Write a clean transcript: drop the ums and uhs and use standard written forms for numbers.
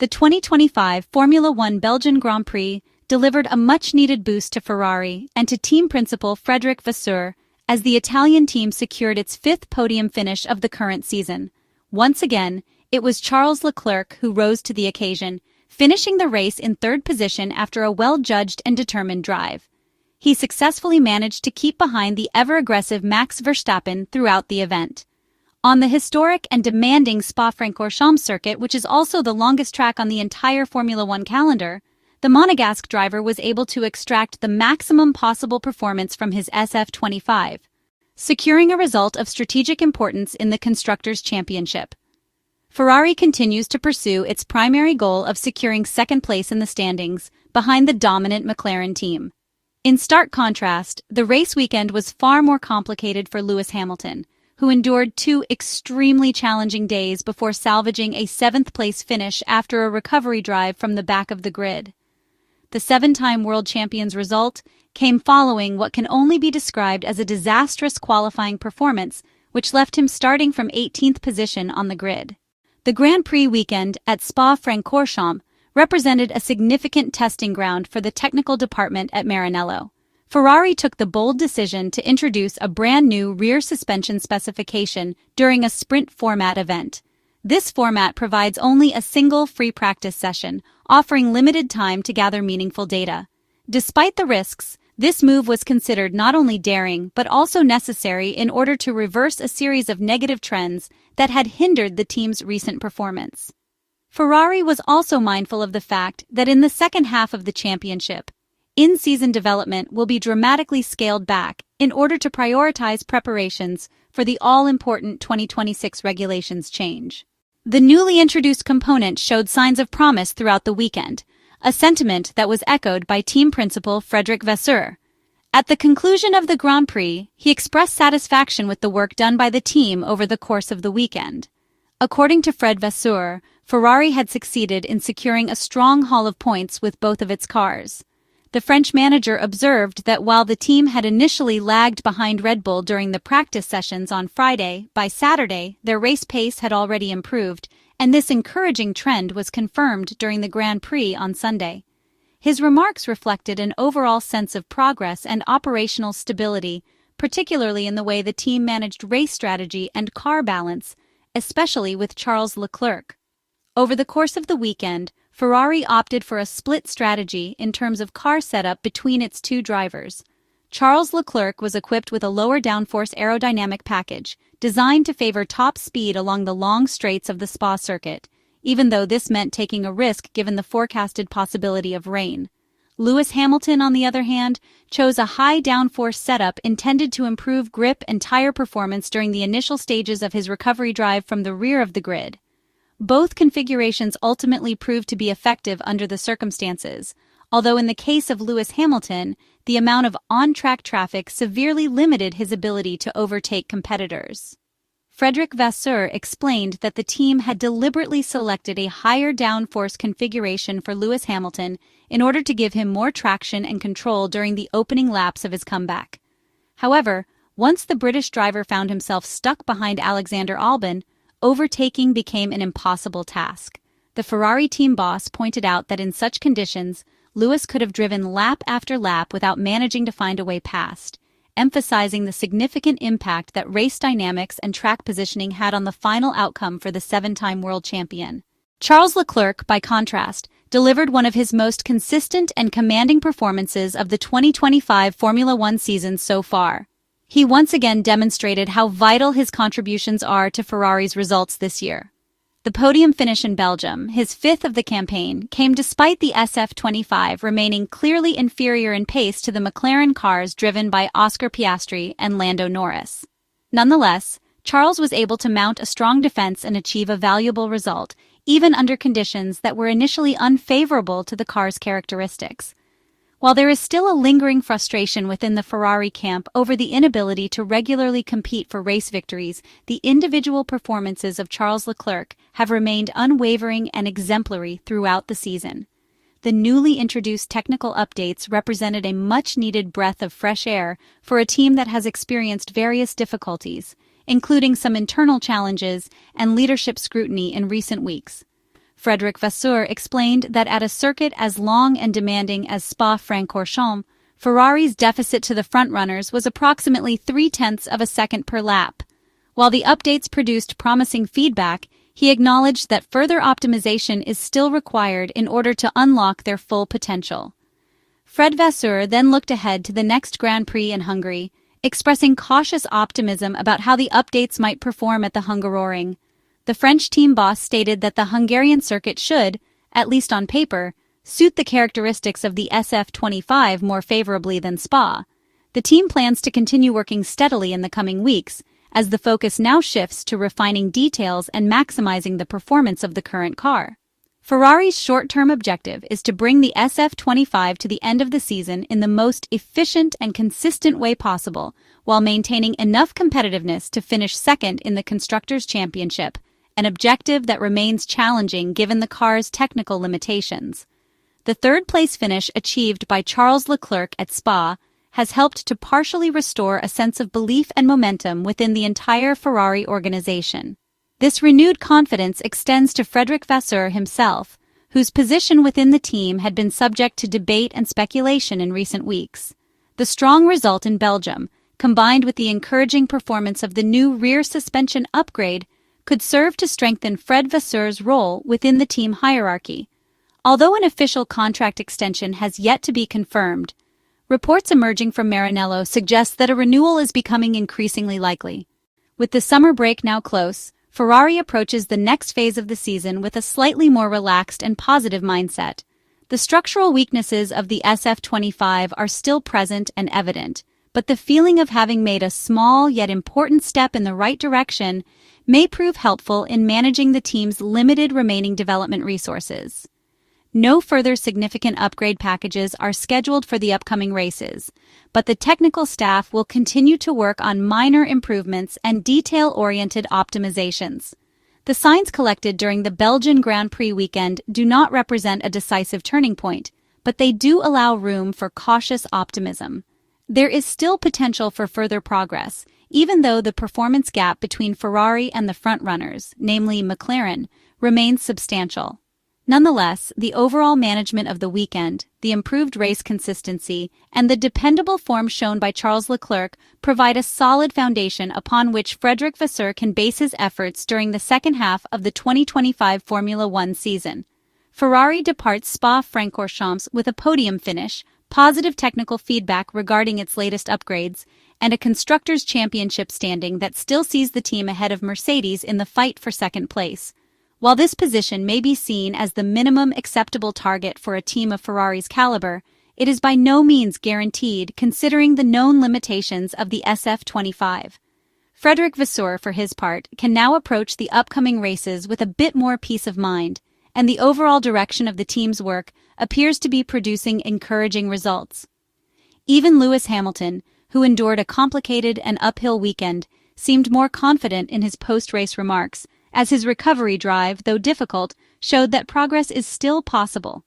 The 2025 Formula One Belgian Grand Prix delivered a much-needed boost to Ferrari and to Team Principal Frédéric Vasseur as the Italian team secured its fifth podium finish of the current season. Once again, it was Charles Leclerc who rose to the occasion, finishing the race in third position after a well-judged and determined drive. He successfully managed to keep behind the ever-aggressive Max Verstappen throughout the event. On the historic and demanding Spa-Francorchamps circuit, which is also the longest track on the entire Formula One calendar, the Monegasque driver was able to extract the maximum possible performance from his SF25, securing a result of strategic importance in the Constructors Championship. Ferrari continues to pursue its primary goal of securing second place in the standings, behind the dominant McLaren team. In stark contrast, the race weekend was far more complicated for Lewis Hamilton, who endured two extremely challenging days before salvaging a seventh-place finish after a recovery drive from the back of the grid. The seven-time world champion's result came following what can only be described as a disastrous qualifying performance, which left him starting from 18th position on the grid. The Grand Prix weekend at Spa-Francorchamps represented a significant testing ground for the technical department at Maranello. Ferrari took the bold decision to introduce a brand-new rear suspension specification during a sprint format event. This format provides only a single free practice session, offering limited time to gather meaningful data. Despite the risks, this move was considered not only daring but also necessary in order to reverse a series of negative trends that had hindered the team's recent performance. Ferrari was also mindful of the fact that in the second half of the championship, in-season development will be dramatically scaled back in order to prioritize preparations for the all-important 2026 regulations change. The newly introduced component showed signs of promise throughout the weekend, a sentiment that was echoed by Team Principal Frédéric Vasseur. At the conclusion of the Grand Prix, he expressed satisfaction with the work done by the team over the course of the weekend. According to Fred Vasseur, Ferrari had succeeded in securing a strong haul of points with both of its cars. The French manager observed that while the team had initially lagged behind Red Bull during the practice sessions on Friday, by Saturday their race pace had already improved, and this encouraging trend was confirmed during the Grand Prix on Sunday. His remarks reflected an overall sense of progress and operational stability, particularly in the way the team managed race strategy and car balance, especially with Charles Leclerc. Over the course of the weekend, Ferrari opted for a split strategy in terms of car setup between its two drivers. Charles Leclerc was equipped with a lower downforce aerodynamic package, designed to favor top speed along the long straights of the Spa circuit, even though this meant taking a risk given the forecasted possibility of rain. Lewis Hamilton, on the other hand, chose a high downforce setup intended to improve grip and tire performance during the initial stages of his recovery drive from the rear of the grid. Both configurations ultimately proved to be effective under the circumstances, although in the case of Lewis Hamilton, the amount of on-track traffic severely limited his ability to overtake competitors. Frédéric Vasseur explained that the team had deliberately selected a higher downforce configuration for Lewis Hamilton in order to give him more traction and control during the opening laps of his comeback. However, once the British driver found himself stuck behind Alexander Albon, overtaking became an impossible task. The Ferrari team boss pointed out that in such conditions, Lewis could have driven lap after lap without managing to find a way past, emphasizing the significant impact that race dynamics and track positioning had on the final outcome for the seven-time world champion. Charles Leclerc, by contrast, delivered one of his most consistent and commanding performances of the 2025 Formula One season so far. He once again demonstrated how vital his contributions are to Ferrari's results this year. The podium finish in Belgium, his fifth of the campaign, came despite the SF25 remaining clearly inferior in pace to the McLaren cars driven by Oscar Piastri and Lando Norris. Nonetheless, Charles was able to mount a strong defense and achieve a valuable result, even under conditions that were initially unfavorable to the car's characteristics. While there is still a lingering frustration within the Ferrari camp over the inability to regularly compete for race victories, the individual performances of Charles Leclerc have remained unwavering and exemplary throughout the season. The newly introduced technical updates represented a much-needed breath of fresh air for a team that has experienced various difficulties, including some internal challenges and leadership scrutiny in recent weeks. Frédéric Vasseur explained that at a circuit as long and demanding as Spa-Francorchamps, Ferrari's deficit to the frontrunners was approximately 0.3 of a second per lap. While the updates produced promising feedback, he acknowledged that further optimization is still required in order to unlock their full potential. Fred Vasseur then looked ahead to the next Grand Prix in Hungary, expressing cautious optimism about how the updates might perform at the Hungaroring. The French team boss stated that the Hungarian circuit should, at least on paper, suit the characteristics of the SF25 more favorably than Spa. The team plans to continue working steadily in the coming weeks, as the focus now shifts to refining details and maximizing the performance of the current car. Ferrari's short-term objective is to bring the SF25 to the end of the season in the most efficient and consistent way possible, while maintaining enough competitiveness to finish second in the Constructors Championship, an objective that remains challenging given the car's technical limitations. The third-place finish achieved by Charles Leclerc at Spa has helped to partially restore a sense of belief and momentum within the entire Ferrari organization. This renewed confidence extends to Frédéric Vasseur himself, whose position within the team had been subject to debate and speculation in recent weeks. The strong result in Belgium, combined with the encouraging performance of the new rear suspension upgrade, could serve to strengthen Fred Vasseur's role within the team hierarchy. Although an official contract extension has yet to be confirmed, reports emerging from Maranello suggest that a renewal is becoming increasingly likely. With the summer break now close, Ferrari approaches the next phase of the season with a slightly more relaxed and positive mindset. The structural weaknesses of the SF25 are still present and evident, but the feeling of having made a small yet important step in the right direction may prove helpful in managing the team's limited remaining development resources. No further significant upgrade packages are scheduled for the upcoming races, but the technical staff will continue to work on minor improvements and detail-oriented optimizations. The signs collected during the Belgian Grand Prix weekend do not represent a decisive turning point, but they do allow room for cautious optimism. There is still potential for further progress, even though the performance gap between Ferrari and the frontrunners, namely McLaren, remains substantial. Nonetheless, the overall management of the weekend, the improved race consistency, and the dependable form shown by Charles Leclerc provide a solid foundation upon which Frédéric Vasseur can base his efforts during the second half of the 2025 Formula One season. Ferrari departs Spa-Francorchamps with a podium finish, positive technical feedback regarding its latest upgrades, and a Constructors Championship standing that still sees the team ahead of Mercedes in the fight for second place. While this position may be seen as the minimum acceptable target for a team of Ferrari's caliber, it is by no means guaranteed considering the known limitations of the SF25. Frédéric Vasseur, for his part, can now approach the upcoming races with a bit more peace of mind, and the overall direction of the team's work appears to be producing encouraging results. Even Lewis Hamilton, who endured a complicated and uphill weekend, seemed more confident in his post-race remarks, as his recovery drive, though difficult, showed that progress is still possible.